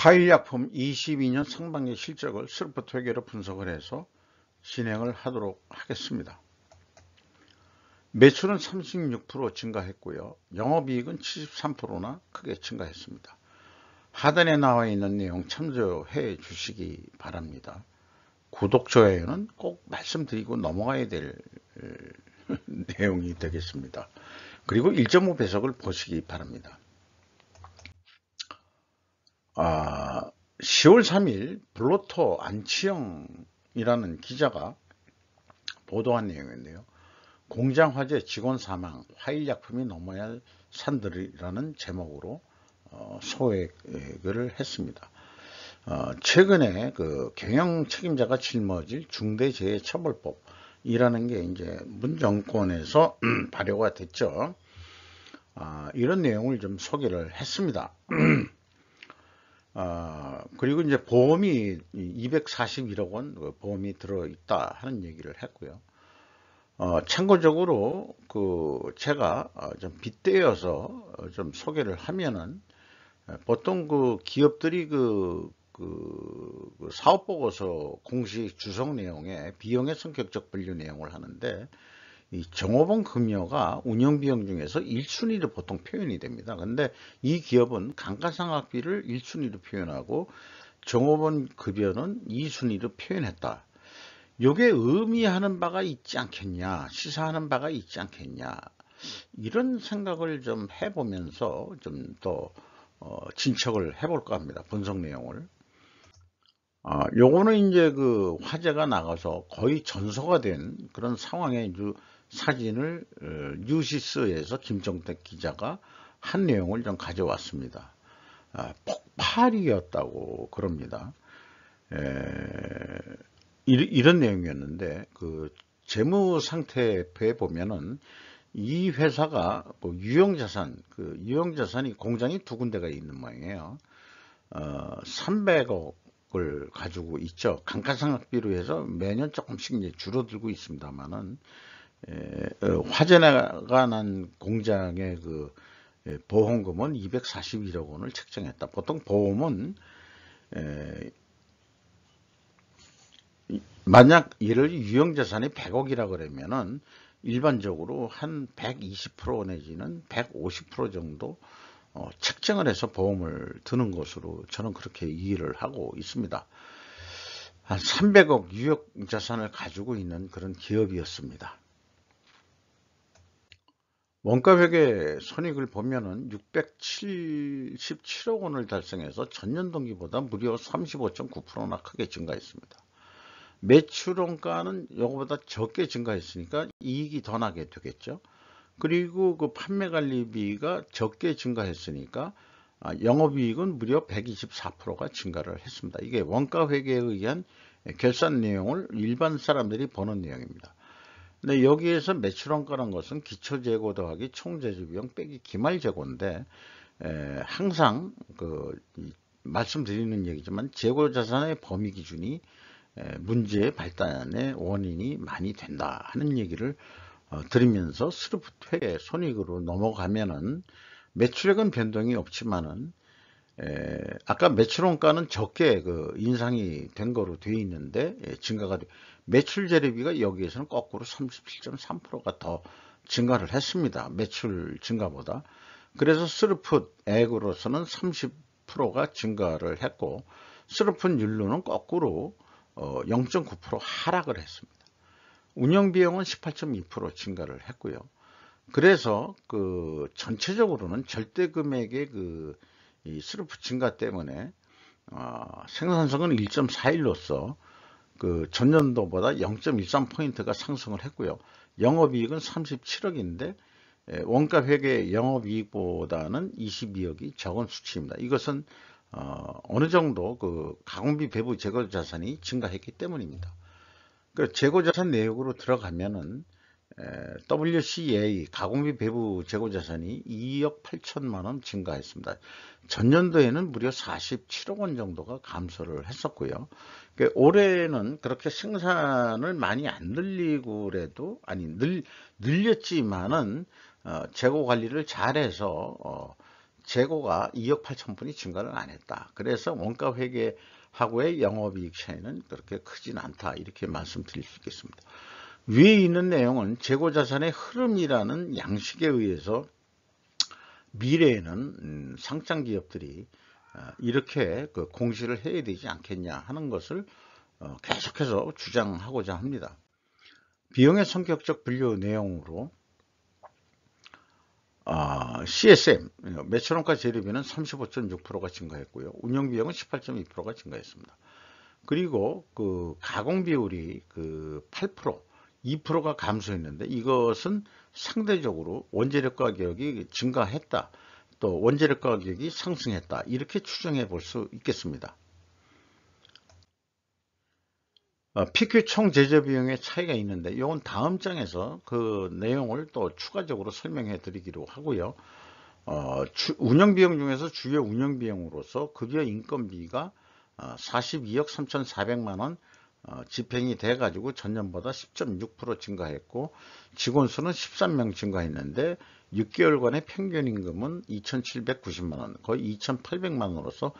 화일약품 22년 상반기 실적을 스로프트 회계로 분석을 해서 진행을 하도록 하겠습니다. 매출은 36% 증가했고요. 영업이익은 73%나 크게 증가했습니다. 하단에 나와 있는 내용 참조해 주시기 바랍니다. 구독, 좋아요는 꼭 말씀드리고 넘어가야 될 내용이 되겠습니다. 그리고 1.5 배속을 보시기 바랍니다. 10월 3일 블로터 안치영이라는 기자가 보도한 내용인데요. 공장 화재 직원 사망, 화일약품이 넘어야 할 산들이라는 제목으로 소액을 했습니다. 최근에 그 경영 책임자가 짊어질 중대재해처벌법이라는 게 이제 문 정권에서 발효가 됐죠. 이런 내용을 좀 소개를 했습니다. 그리고 이제 보험이 241억 원 보험이 들어있다 하는 얘기를 했고요. 참고적으로 제가 좀 빗대어서 좀 소개를 하면은 보통 기업들이 사업보고서 공식 주석 내용에 비용의 성격적 분류 내용을 하는데 이 종업원 급여가 운영비용 중에서 1순위로 보통 표현이 됩니다. 근데 이 기업은 감가상각비를 1순위로 표현하고 종업원 급여는 2순위로 표현했다. 요게 의미하는 바가 있지 않겠냐, 시사하는 바가 있지 않겠냐, 이런 생각을 좀 해보면서 좀 더 진척을 해볼까 합니다. 분석 내용을. 요거는 이제 화재가 나가서 거의 전소가 된 그런 상황의 사진을 뉴시스에서 김정택 기자가 한 내용을 좀 가져왔습니다. 폭발이었다고 그럽니다. 이런 내용이었는데 재무 상태표에 보면은 이 회사가 유형자산이 공장이 두 군데가 있는 모양이에요. 300억을 가지고 있죠. 감가상각비로 해서 매년 조금씩 이제 줄어들고 있습니다만은 화재가 난 공장의 보험금은 241억 원을 책정했다. 보통 보험은 만약 예를 유형자산이 100억이라 그러면은 일반적으로 한 120% 내지는 150% 정도 책정을 해서 보험을 드는 것으로 저는 그렇게 이해를 하고 있습니다. 한 300억 유형자산을 가지고 있는 그런 기업이었습니다. 원가회계 손익을 보면은 677억 원을 달성해서 전년 동기보다 무려 35.9%나 크게 증가했습니다. 매출 원가는 이거보다 적게 증가했으니까 이익이 더 나게 되겠죠. 그리고 판매관리비가 적게 증가했으니까 영업이익은 무려 124%가 증가를 했습니다. 이게 원가회계에 의한 결산 내용을 일반 사람들이 보는 내용입니다. 근데 여기에서 매출원가라는 것은 기초재고 더하기 총제조비용 빼기 기말재고인데 항상 말씀드리는 얘기지만 재고자산의 범위 기준이 문제의 발단의 원인이 많이 된다 하는 얘기를 드리면서 스로프트 회계 손익으로 넘어가면은 매출액은 변동이 없지만은 아까 매출원가는 적게 인상이 된 거로 되어 있는데 증가가 매출 재료비가 여기에서는 거꾸로 37.3%가 더 증가를 했습니다. 매출 증가보다. 그래서 스로프트액으로서는 30%가 증가를 했고 스로프트율로는 거꾸로 0.9% 하락을 했습니다. 운영비용은 18.2% 증가를 했고요. 그래서 전체적으로는 절대금액의 이 스로프트 증가 때문에 생산성은 1.41로서 전년도보다 0.13포인트가 상승을 했고요. 영업이익은 37억인데 원가회계 영업이익보다는 22억이 적은 수치입니다. 이것은 어느 정도 가공비 배부 재고자산이 증가했기 때문입니다. 재고자산 내역으로 들어가면은 WCA 가공비 배부 재고자산이 2억 8천만 원 증가했습니다. 전년도에는 무려 47억 원 정도가 감소를 했었고요. 올해는 그렇게 생산을 많이 안 늘리고 그래도 늘렸지만은 재고 관리를 잘해서 재고가 2억 8천 분이 증가를 안 했다. 그래서 원가 회계하고의 영업이익 차이는 그렇게 크진 않다. 이렇게 말씀드릴 수 있겠습니다. 위에 있는 내용은 재고자산의 흐름이라는 양식에 의해서 미래에는 상장 기업들이 이렇게 그 공시를 해야 되지 않겠냐 하는 것을 계속해서 주장하고자 합니다. 비용의 성격적 분류 내용으로 CSM 매출원가 재료비는 35.6%가 증가했고요. 운영비용은 18.2%가 증가했습니다. 그리고 그 가공 비율이 그 8%, 2%가 감소했는데 이것은 상대적으로 원재료 가격이 증가했다. 또 원재료 가격이 상승했다. 이렇게 추정해 볼 수 있겠습니다. PQ 총 제조 비용의 차이가 있는데 이건 다음 장에서 그 내용을 또 추가적으로 설명해 드리기로 하고요. 운영 비용 중에서 주요 운영 비용으로서 급여 인건비가 42억 3,400만 원 집행이 돼 가지고 전년보다 10.6% 증가했고 직원 수는 13명 증가했는데 6개월간의 평균 임금은 2,790만 원, 거의 2,800만 원으로서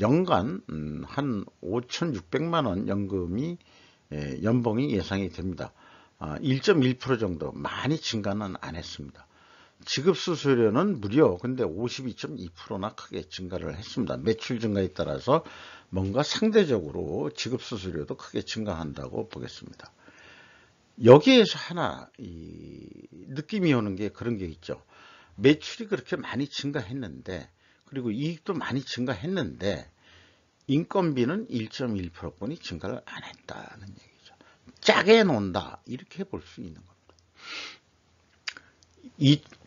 연간 한 5,600만 원 연봉이 예상이 됩니다. 1.1% 정도 많이 증가는 안 했습니다. 지급 수수료는 무려 근데 52.2%나 크게 증가를 했습니다. 매출 증가에 따라서 뭔가 상대적으로 지급 수수료도 크게 증가한다고 보겠습니다. 여기에서 하나 느낌이 오는 게 그런 게 있죠. 매출이 그렇게 많이 증가했는데 그리고 이익도 많이 증가했는데 인건비는 1.1%뿐이 증가를 안 했다는 얘기죠. 짜게 논다 이렇게 볼 수 있는 겁니다.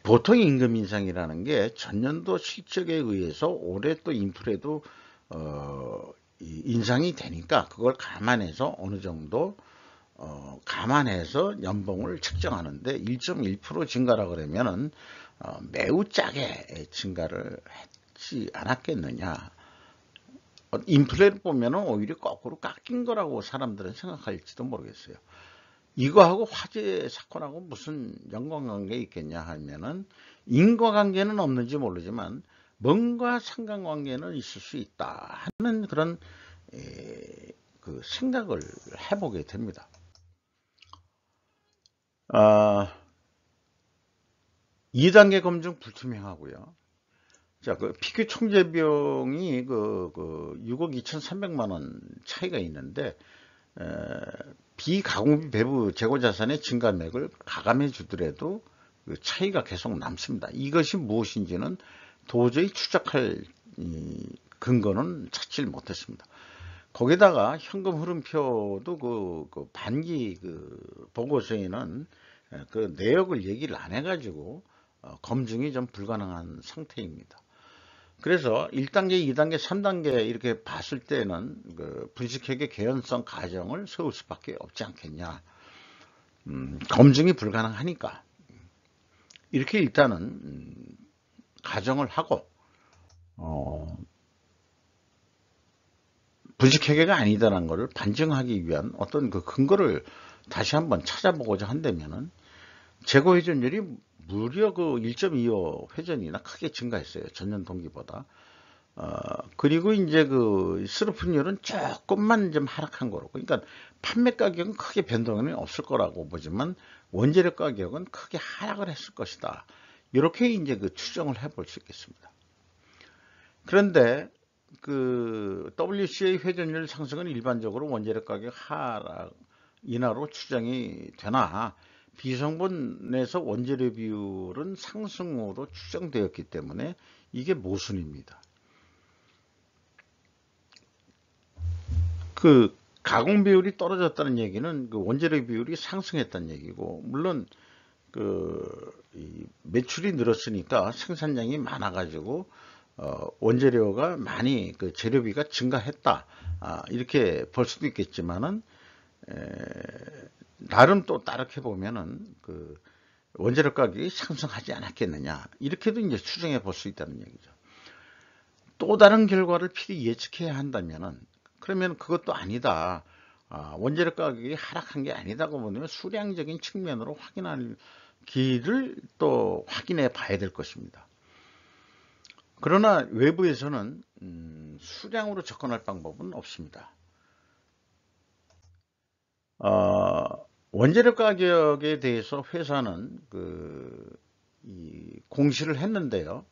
보통 임금 인상이라는 게 전년도 실적에 의해서 올해 또 인플레도 인상이 되니까 그걸 감안해서 어느 정도 감안해서 연봉을 측정하는데 1.1% 증가라 그러면은 매우 짜게 증가를 했지 않았겠느냐. 인플레를 보면은 오히려 거꾸로 깎인 거라고 사람들은 생각할지도 모르겠어요. 이거하고 화재 사건하고 무슨 연관관계 있겠냐 하면은 인과관계는 없는지 모르지만 뭔가 상관관계는 있을 수 있다 하는 그런 그 생각을 해보게 됩니다. 2단계 검증 불투명하고요. 자, 그 PQ 총재비용이 6억 2,300만 원 차이가 있는데 비가공비 배부 재고자산의 증가액을 가감해 주더라도 그 차이가 계속 남습니다. 이것이 무엇인지는 도저히 추적할 근거는 찾질 못했습니다. 거기다가 현금 흐름표도 그 반기 그 보고서에는 그 내역을 얘기를 안 해가지고 검증이 좀 불가능한 상태입니다. 그래서 1단계, 2단계, 3단계 이렇게 봤을 때는 그 분식회계 개연성 가정을 세울 수밖에 없지 않겠냐. 검증이 불가능하니까 이렇게 일단은 가정을 하고 분식회계가 아니다라는 것을 반증하기 위한 어떤 그 근거를 다시 한번 찾아보고자 한다면은 재고회전율이 무려 그 1.25 회전이나 크게 증가했어요. 전년 동기보다. 그리고 이제 그 스루픈율은 조금만 좀 하락한 거로. 그러니까 판매 가격은 크게 변동은 없을 거라고 보지만 원재료 가격은 크게 하락을 했을 것이다. 이렇게 이제 그 추정을 해볼 수 있겠습니다. 그런데 그 WCA 회전율 상승은 일반적으로 원재료 가격 하락 인하로 추정이 되나 비성분에서 원재료 비율은 상승으로 추정되었기 때문에 이게 모순입니다. 그 가공 비율이 떨어졌다는 얘기는 그 원재료 비율이 상승했다는 얘기고 물론 그 매출이 늘었으니까 생산량이 많아가지고 원재료가 많이 그 재료비가 증가했다 이렇게 볼 수도 있겠지만은 나름 또 따르게 보면은 그 원재료 가격이 상승하지 않았겠느냐 이렇게도 이제 추정해 볼 수 있다는 얘기죠. 또 다른 결과를 필히 예측해야 한다면은 그러면 그것도 아니다. 원재료 가격이 하락한 게 아니다고 보면 수량적인 측면으로 확인할 길을 또 확인해 봐야 될 것입니다. 그러나 외부에서는 수량으로 접근할 방법은 없습니다. 원재료 가격에 대해서 회사는 이 공시를 했는데요.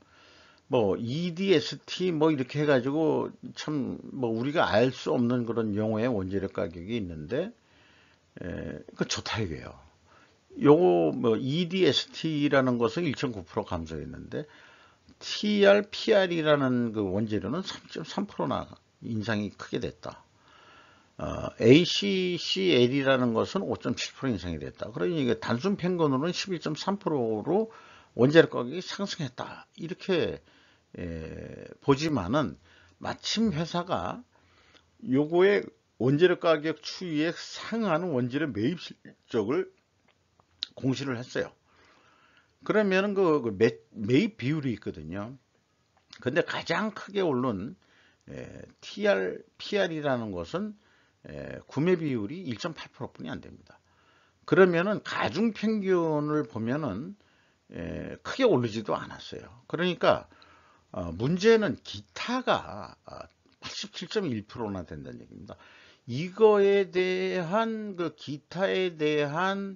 뭐 EDST 뭐 이렇게 해가지고 참 뭐 우리가 알 수 없는 그런 용어의 원재료 가격이 있는데, 그 좋다 이거예요. 요거 뭐 EDST라는 것은 1.9% 감소했는데 TR, PR이라는 그 원재료는 3.3%나 인상이 크게 됐다. ACCL이라는 것은 5.7% 인상이 됐다. 그러니 이게 단순 평균으로는 11.3%로 원재료 가격이 상승했다. 이렇게 보지만은 마침 회사가 요거의 원재료 가격 추이에 상하는 원재료 매입 실적을 공시를 했어요. 그러면은 매입 비율이 있거든요. 근데 가장 크게 오른 TR, PR이라는 것은 구매 비율이 1.8%뿐이 안 됩니다. 그러면은 가중 평균을 보면은 크게 오르지도 않았어요. 그러니까 문제는 기타가 87.1%나 된다는 얘기입니다. 이거에 대한 그 기타에 대한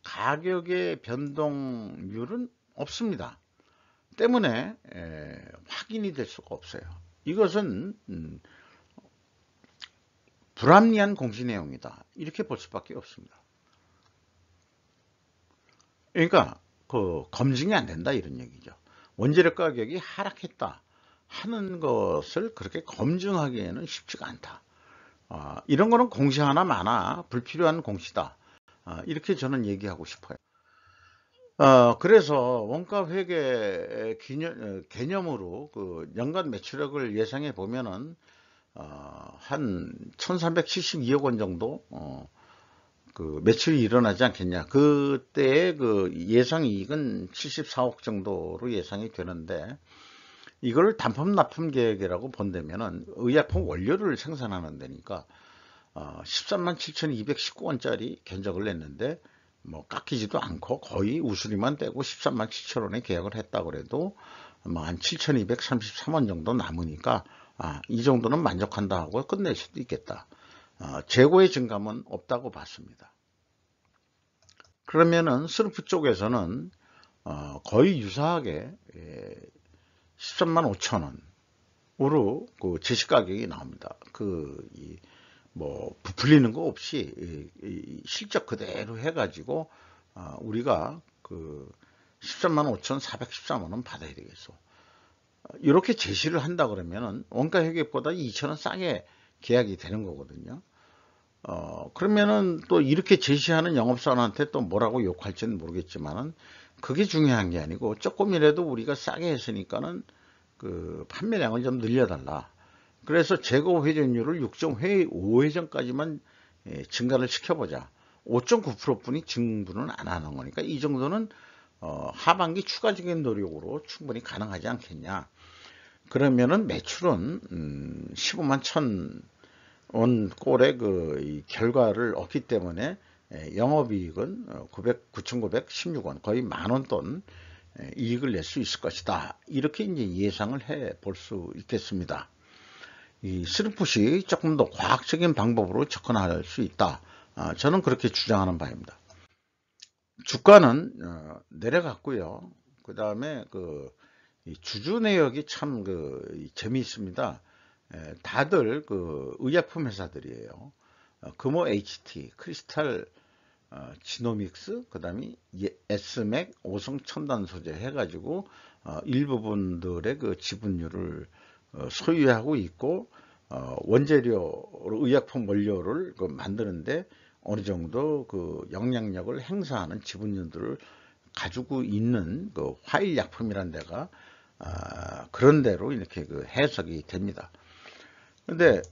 가격의 변동률은 없습니다. 때문에 확인이 될 수가 없어요. 이것은 불합리한 공시 내용이다. 이렇게 볼 수밖에 없습니다. 그러니까 검증이 안 된다 이런 얘기죠. 원재료 가격이 하락했다 하는 것을 그렇게 검증하기에는 쉽지가 않다. 이런 거는 공시 하나 많아 불필요한 공시다. 이렇게 저는 얘기하고 싶어요. 그래서 원가 회계 개념으로 그 연간 매출액을 예상해 보면은 한 1372억 원 정도 그 매출이 일어나지 않겠냐. 그때의 그 예상 이익은 74억 정도로 예상이 되는데, 이걸 단품 납품 계획이라고 본다면은 의약품 원료를 생산하는 데니까 13만 7,219원짜리 견적을 냈는데 뭐 깎이지도 않고 거의 우수리만 떼고 13만 7천 원에 계약을 했다 그래도 뭐 한 7,233원 정도 남으니까 이 정도는 만족한다 하고 끝낼 수도 있겠다. 재고의 증감은 없다고 봤습니다. 그러면은 스루프 쪽에서는 거의 유사하게 13만 5천 원으로 그 제시 가격이 나옵니다. 뭐 부풀리는 거 없이 실적 그대로 해가지고 우리가 그 13만 5,413원 원 받아야 되겠어. 이렇게 제시를 한다 그러면은 원가 회계보다 2,000원 싸게 계약이 되는 거거든요. 그러면은 또 이렇게 제시하는 영업사원한테 또 뭐라고 욕할지는 모르겠지만은 그게 중요한 게 아니고 조금이라도 우리가 싸게 했으니까는 그 판매량을 좀 늘려달라. 그래서 재고 회전율을 6.5회전까지만 증가를 시켜보자. 5.9%뿐이 증부는 안 하는 거니까 이 정도는 하반기 추가적인 노력으로 충분히 가능하지 않겠냐. 그러면은 매출은 15만 1,000원 꼴의 그 결과를 얻기 때문에 영업이익은 9,916원 거의 만원 돈 이익을 낼 수 있을 것이다. 이렇게 이제 예상을 해 볼 수 있겠습니다. 이 스루풋이 조금 더 과학적인 방법으로 접근할 수 있다. 저는 그렇게 주장하는 바입니다. 주가는 내려갔고요. 그 다음에 주주 내역이 참 재미있습니다. 다들 그 의약품 회사들이에요. 금호 HT, 크리스탈 지노믹스, 그 다음에 S맥, 오성 첨단 소재 해가지고 일부분들의 그 지분율을 소유하고 있고, 원재료 의약품 원료를 만드는데 어느 정도 그 영향력을 행사하는 지분율들을 가지고 있는 그 화일약품이라는 데가 그런 데로 이렇게 그 해석이 됩니다. 근데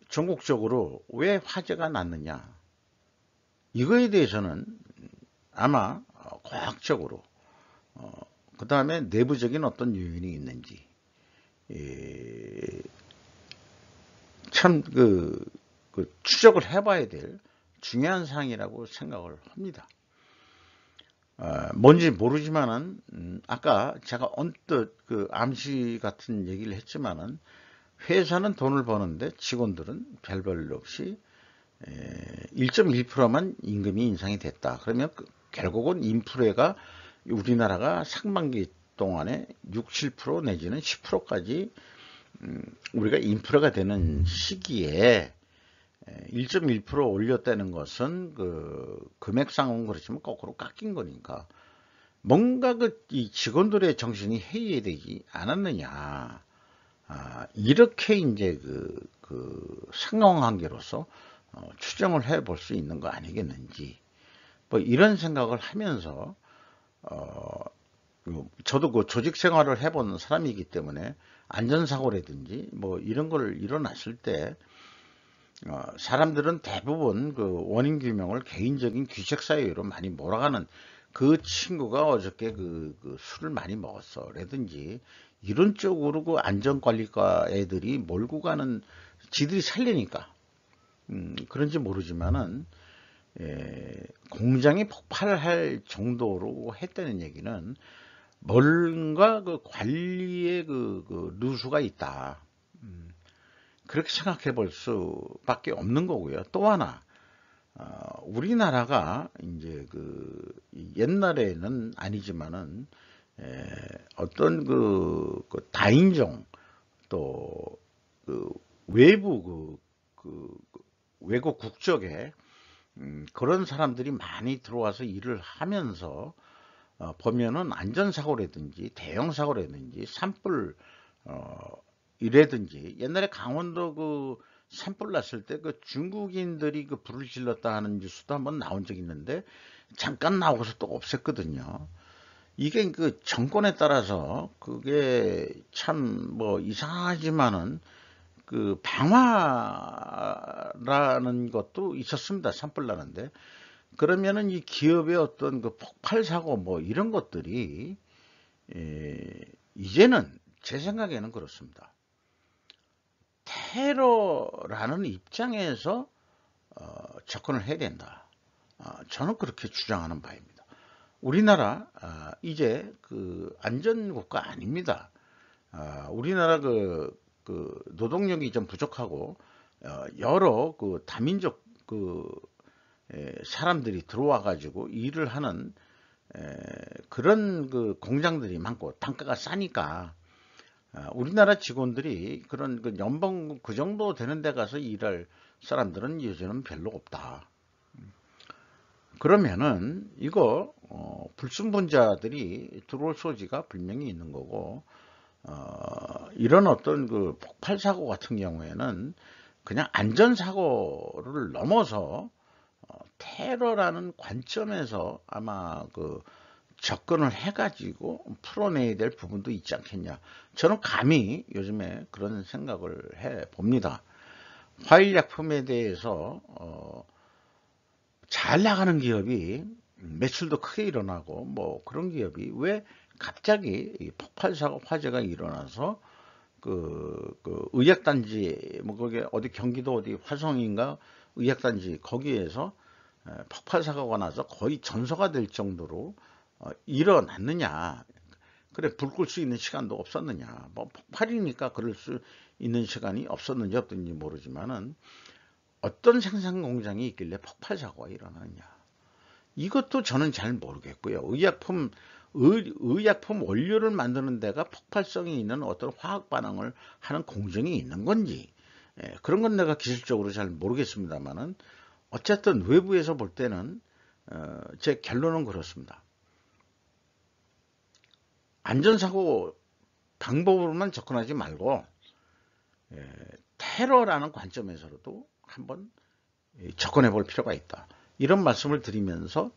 전국적으로 왜 화재가 났느냐, 이거에 대해서는 아마 과학적으로 그 다음에 내부적인 어떤 요인이 있는지 참 추적을 해봐야 될 중요한 사항이라고 생각을 합니다. 뭔지 모르지만은 아까 제가 언뜻 그 암시 같은 얘기를 했지만은 회사는 돈을 버는데 직원들은 별별 없이 1.1%만 임금이 인상이 됐다. 그러면 결국은 인플레가 우리나라가 상반기 동안에 6, 7% 내지는 10%까지 우리가 인플레가 되는 시기에 1.1% 올렸다는 것은 그 금액상은 그렇지만 거꾸로 깎인 거니까 뭔가 이 직원들의 정신이 해이되지 않았느냐. 이렇게 이제 그 상황관계로서 추정을 해볼 수 있는 거 아니겠는지. 뭐 이런 생각을 하면서 저도 그 조직 생활을 해본 사람이기 때문에 안전사고라든지 뭐 이런 걸 일어났을 때 사람들은 대부분 그 원인 규명을 개인적인 귀책 사유로 많이 몰아가는 그 친구가 어저께 그 술을 많이 먹었어 라든지 이런 쪽으로 그 안전관리과 애들이 몰고 가는 지들이 살리니까 그런지 모르지만은 공장이 폭발할 정도로 했다는 얘기는 뭔가 그 관리의 그 누수가 있다. 그렇게 생각해 볼 수밖에 없는 거고요. 또 하나, 우리나라가 이제 그 옛날에는 아니지만은 어떤 그 다인종 또 그 외부 외국 국적의 그런 사람들이 많이 들어와서 일을 하면서 보면은 안전사고라든지 대형사고라든지 산불 이라든지 옛날에 강원도 그 산불 났을 때 그 중국인들이 그 불을 질렀다 하는 뉴스도 한번 나온 적이 있는데 잠깐 나오고서 또 없앴거든요. 이게 그 정권에 따라서 그게 참 뭐 이상하지만은 그 방화라는 것도 있었습니다. 산불 나는데 그러면은 이 기업의 어떤 그 폭발 사고 뭐 이런 것들이 이제는 제 생각에는 그렇습니다. 테러라는 입장에서 접근을 해야 된다. 저는 그렇게 주장하는 바입니다. 우리나라 이제 그 안전국가 아닙니다. 우리나라 그 노동력이 좀 부족하고 여러 그 다민족 사람들이 들어와 가지고 일을 하는 그런 그 공장들이 많고 단가가 싸니까 우리나라 직원들이 그런 그 연봉 그 정도 되는 데 가서 일할 사람들은 요즘은 별로 없다. 그러면은 이거 불순분자들이 들어올 소지가 분명히 있는 거고 이런 어떤 그 폭발 사고 같은 경우에는 그냥 안전사고를 넘어서 테러라는 관점에서 아마 그 접근을 해가지고 풀어내야 될 부분도 있지 않겠냐. 저는 감히 요즘에 그런 생각을 해 봅니다. 화일약품에 대해서 잘 나가는 기업이 매출도 크게 일어나고 뭐 그런 기업이 왜 갑자기 폭발사고 화재가 일어나서 그 의약단지 뭐 거기 어디 경기도 어디 화성인가 의약단지 거기에서 폭발 사고가 나서 거의 전소가 될 정도로 일어났느냐. 그래 불 끌 수 있는 시간도 없었느냐. 뭐 폭발이니까 그럴 수 있는 시간이 없었는지 없든지 모르지만은 어떤 생산 공장이 있길래 폭발 사고가 일어나느냐. 이것도 저는 잘 모르겠고요. 의약품 원료를 만드는 데가 폭발성이 있는 어떤 화학 반응을 하는 공정이 있는 건지 그런 건 내가 기술적으로 잘 모르겠습니다만은 어쨌든 외부에서 볼 때는 제 결론은 그렇습니다. 안전사고 방법으로만 접근하지 말고 테러라는 관점에서도 한번 접근해 볼 필요가 있다. 이런 말씀을 드리면서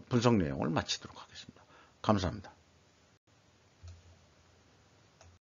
분석 내용을 마치도록 하겠습니다. 감사합니다.